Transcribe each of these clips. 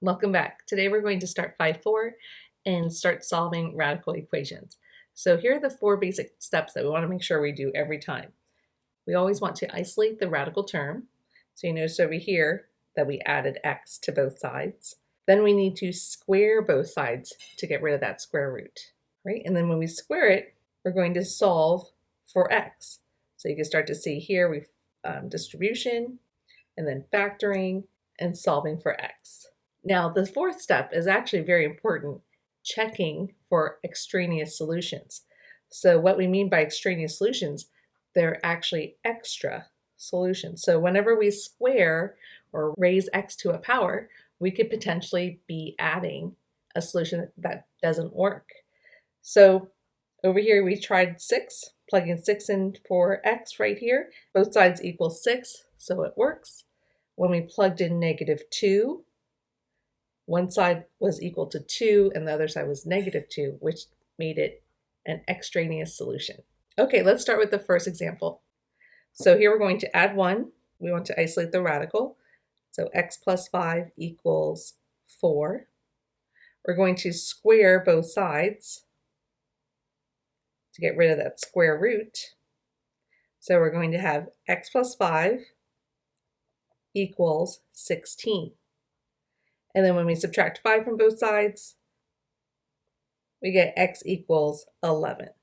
Welcome back. Today we're going to start 5.4 and start solving radical equations. So here are the 4 basic steps that we want to make sure we do every time. We always want to isolate the radical term. So you notice over here that we added x to both sides. Then we need to square both sides to get rid of that square root, right? And then when we square it, we're going to solve for x. So you can start to see here we've distribution and then factoring and solving for x. Now, the 4th step is actually very important, checking for extraneous solutions. So what we mean by extraneous solutions, they're actually extra solutions. So whenever we square or raise x to a power, we could potentially be adding a solution that doesn't work. So over here, we tried 6, plugging 6 in for x right here. Both sides equal 6, so it works. When we plugged in -2, one side was equal to 2 and the other side was -2, which made it an extraneous solution. Okay, let's start with the first example. So here we're going to add 1. We want to isolate the radical. So x plus 5 equals 4. We're going to square both sides to get rid of that square root. So we're going to have x plus 5 equals 16. And then when we subtract 5 from both sides, we get x equals 11.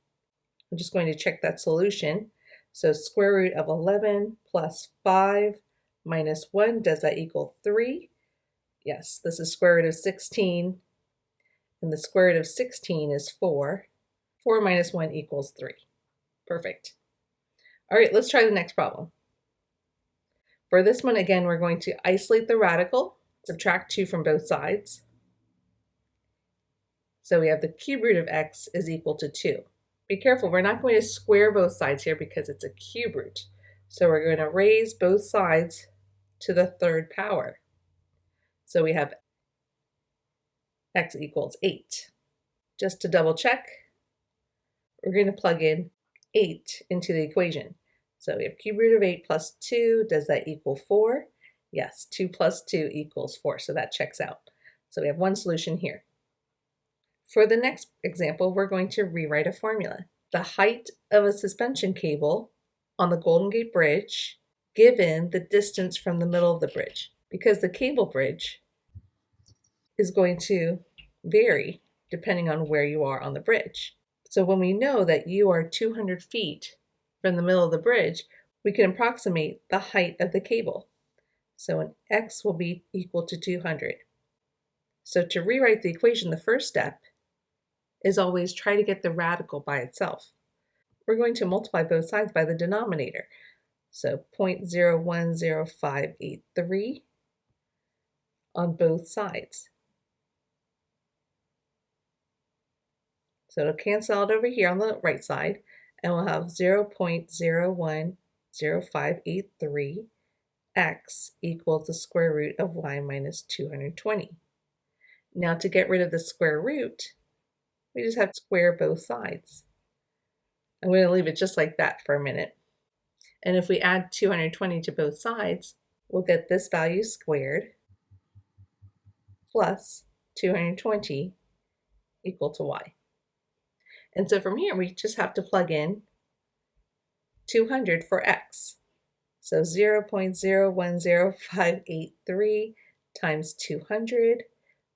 I'm just going to check that solution. So square root of 11 plus 5 minus 1, does that equal 3? Yes, this is square root of 16, and the square root of 16 is 4. 4 minus 1 equals 3. Perfect. All right, let's try the next problem. For this one, again, we're going to isolate the radical, subtract 2 from both sides. So we have the cube root of x is equal to 2. Be careful, we're not going to square both sides here because it's a cube root. So we're going to raise both sides to the 3rd power. So we have x equals 8. Just to double check, we're going to plug in 8 into the equation. So we have cube root of 8 plus 2, does that equal 4? Yes, 2 plus 2 equals 4, so that checks out. So we have one solution here. For the next example, we're going to rewrite a formula. The height of a suspension cable on the Golden Gate Bridge given the distance from the middle of the bridge, because the cable bridge is going to vary depending on where you are on the bridge. So when we know that you are 200 feet from the middle of the bridge, we can approximate the height of the cable. So an x will be equal to 200. So to rewrite the equation, the first step is always try to get the radical by itself. We're going to multiply both sides by the denominator. So 0.010583 on both sides. So it'll cancel out over here on the right side, and we'll have 0.010583 x equals the square root of y minus 220. Now to get rid of the square root, we just have to square both sides. I'm going to leave it just like that for a minute. And if we add 220 to both sides, we'll get this value squared plus 220 equal to y. And so from here, we just have to plug in 200 for x. So 0.010583 times 200,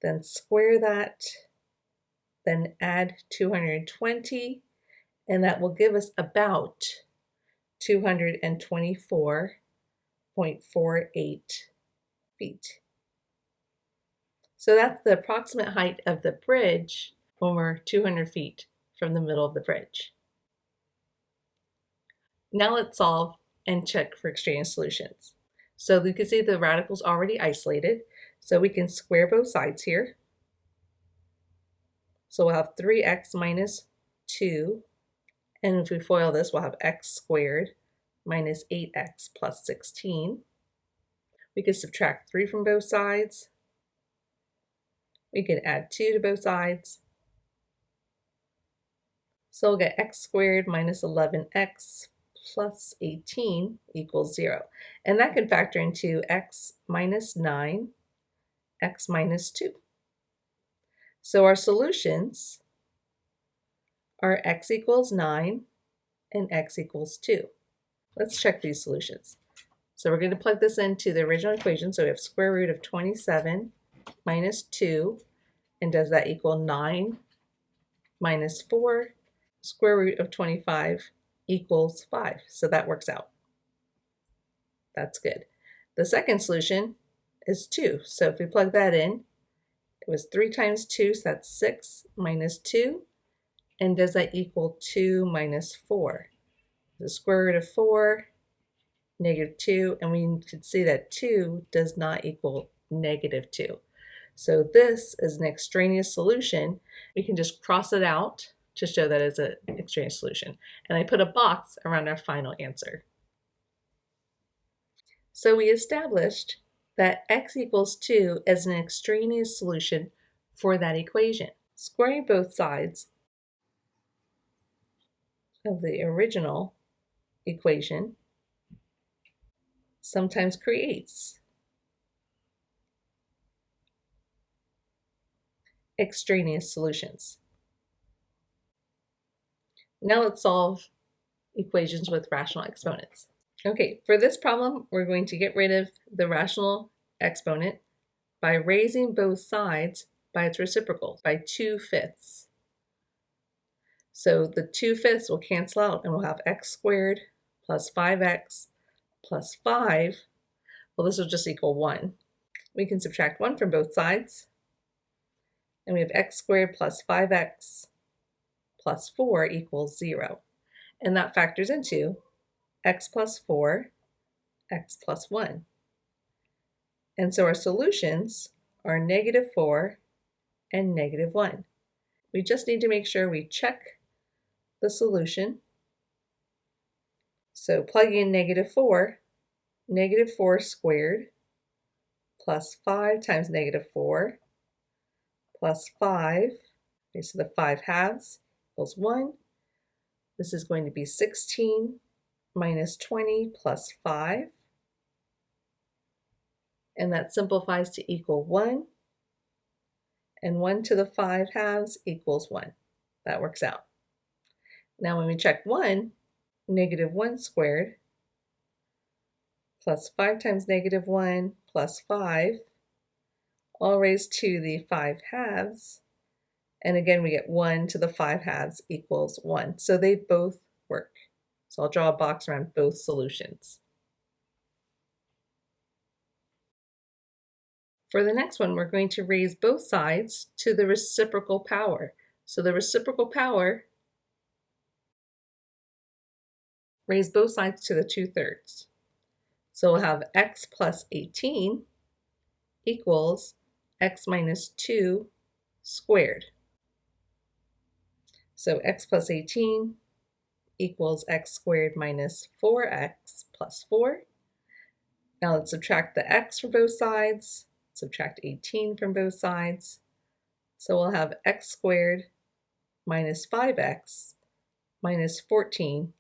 then square that, then add 220, and that will give us about 224.48 feet. So that's the approximate height of the bridge when we're 200 feet from the middle of the bridge. Now let's solve and check for extraneous solutions. So you can see the radical's already isolated, so we can square both sides here. So we'll have 3x minus 2, and if we FOIL this, we'll have x squared minus 8x plus 16. We can subtract 3 from both sides. We can add 2 to both sides. So we'll get x squared minus 11x plus 18 equals 0. And that can factor into x minus 9 x minus 2. So our solutions are x equals 9 and x equals 2. Let's check these solutions. So we're going to plug this into the original equation. So we have square root of 27 minus 2. And does that equal 9 minus 4? Square root of 25 equals 5. So that works out. That's good. The second solution is 2. So if we plug that in, it was 3 times 2, so that's 6 minus 2. And does that equal 2 minus 4? The square root of 4, negative 2, and we can see that 2 does not equal negative 2. So this is an extraneous solution. We can just cross it out to show that it's an extraneous solution. And I put a box around our final answer. So we established that x equals 2 as an extraneous solution for that equation. Squaring both sides of the original equation sometimes creates extraneous solutions. Now let's solve equations with rational exponents. Okay, for this problem, we're going to get rid of the rational exponent by raising both sides by its reciprocal, by 2/5. So the 2/5 will cancel out and we'll have x squared plus 5x plus 5. Well, this will just equal 1. We can subtract 1 from both sides. And we have x squared plus 5x plus 4 equals 0. And that factors into x plus 4, x plus 1. And so our solutions are negative 4 and negative 1. We just need to make sure we check the solution. So plug in negative 4 squared plus 5 times negative 4 plus 5. Okay, so the 5 halves equals 1. This is going to be 16 minus 20 plus 5. And that simplifies to equal 1. And 1 to the 5 halves equals 1. That works out. Now when we check 1, negative 1 squared plus 5 times negative 1 plus 5, all raised to the 5 halves. And again, we get 1 to the 5 halves equals 1. So they both work. So I'll draw a box around both solutions. For the next one, we're going to raise both sides to the reciprocal power. So the reciprocal power, raise both sides to the 2/3. So we'll have x plus 18 equals x minus 2 squared. So x plus 18 equals x squared minus 4x plus 4. Now let's subtract the x from both sides, subtract 18 from both sides. So we'll have x squared minus 5x minus 14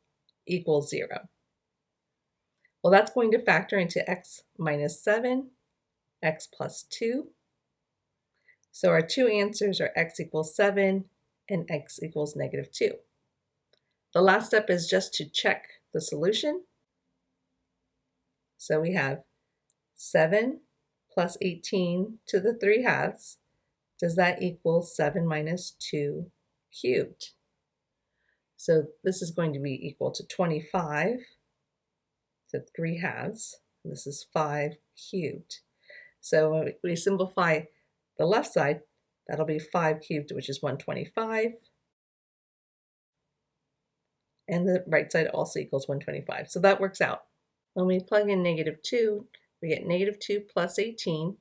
equals 0. Well, that's going to factor into x minus 7, x plus 2. So our two answers are x equals 7 and x equals negative 2. The last step is just to check the solution. So we have 7 plus 18 to the 3 halves. Does that equal 7 minus 2 cubed? So this is going to be equal to 25 to 3 halves. This is 5 cubed. So when we simplify the left side, that'll be 5 cubed, which is 125. And the right side also equals 125. So that works out. When we plug in negative 2, we get negative 2 plus 18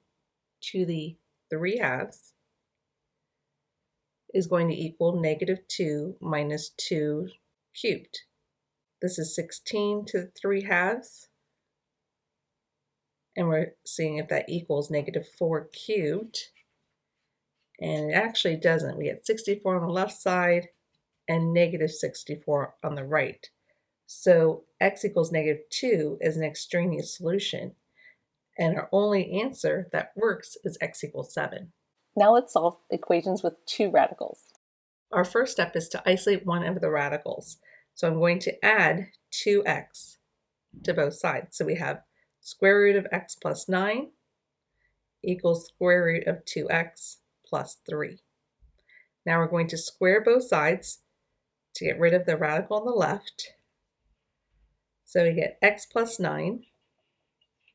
to the 3 halves is going to equal negative 2 minus 2 cubed. This is 16 to the 3 halves. And we're seeing if that equals negative 4 cubed. And it actually doesn't. We get 64 on the left side and negative 64 on the right. So x equals negative 2 is an extraneous solution. And our only answer that works is x equals 7. Now let's solve equations with two radicals. Our first step is to isolate one of the radicals. So I'm going to add 2x to both sides. So we have square root of x plus 9 equals square root of 2x plus 3. Now we're going to square both sides to get rid of the radical on the left. So we get x plus 9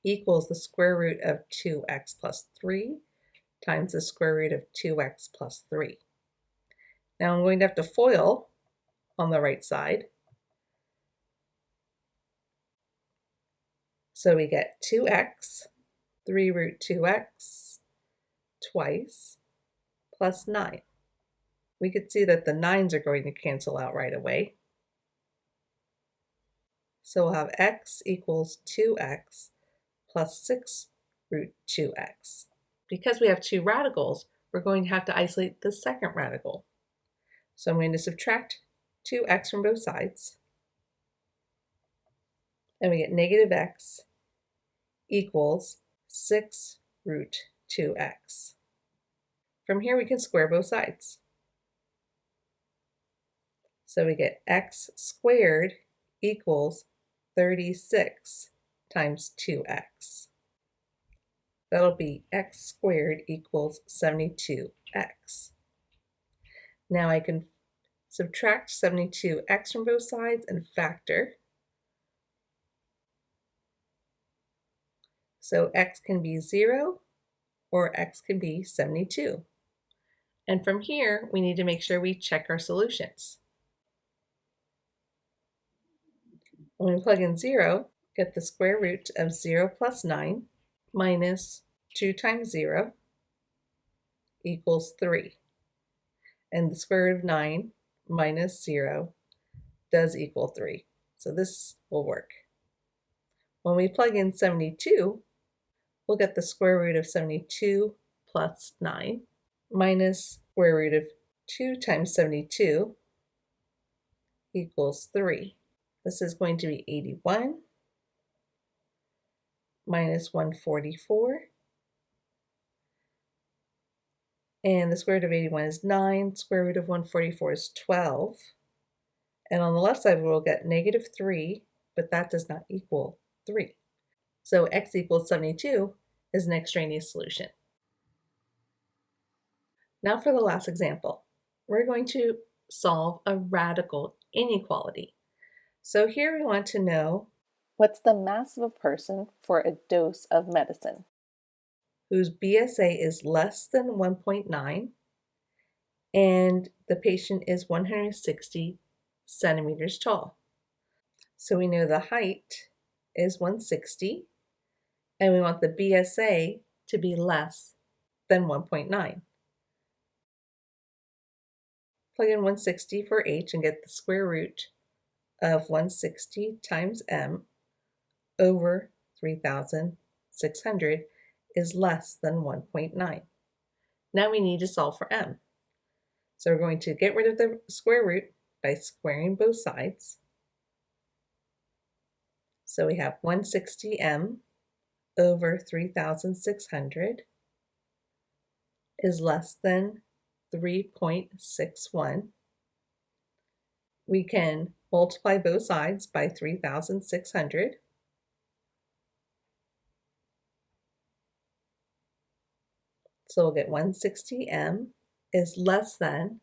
equals the square root of 2x plus 3 times the square root of 2x plus 3. Now I'm going to have to FOIL on the right side. So we get 2x, 3 root 2x twice, plus 9. We could see that the 9's are going to cancel out right away. So we'll have x equals 2x plus 6 root 2x. Because we have two radicals, we're going to have to isolate the second radical. So I'm going to subtract 2x from both sides. And we get negative x equals 6 root 2x. From here we can square both sides. So we get x squared equals 36 times 2x. That'll be x squared equals 72x. Now I can subtract 72x from both sides and factor. So x can be 0 or x can be 72. And from here, we need to make sure we check our solutions. When we plug in 0, get the square root of 0 plus 9 minus 2 times 0 equals 3. And the square root of 9 minus 0 does equal 3. So this will work. When we plug in 72, we'll get the square root of 72 plus 9 minus square root of 2 times 72 equals 3. This is going to be 81 minus 144. And the square root of 81 is 9. Square root of 144 is 12. And on the left side, we'll get negative 3, but that does not equal 3. So x equals 72 is an extraneous solution. Now for the last example, we're going to solve a radical inequality. So here we want to know what's the mass of a person for a dose of medicine whose BSA is less than 1.9 and the patient is 160 centimeters tall. So we know the height is 160 and we want the BSA to be less than 1.9. Plug in 160 for h and get the square root of 160 times m over 3,600 is less than 1.9. Now we need to solve for m. So we're going to get rid of the square root by squaring both sides. So we have 160m over 3,600 is less than 3.61. We can multiply both sides by 3,600. So we'll get 160m is less than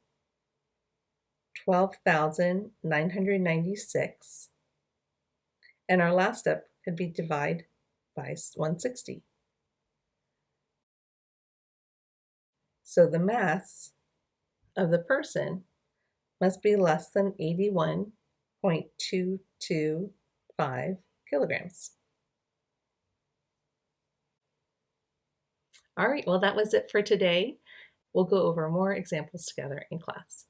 12,996. And our last step could be divide by 160. So the mass of the person must be less than 81.225 kilograms. All right, well, that was it for today. We'll go over more examples together in class.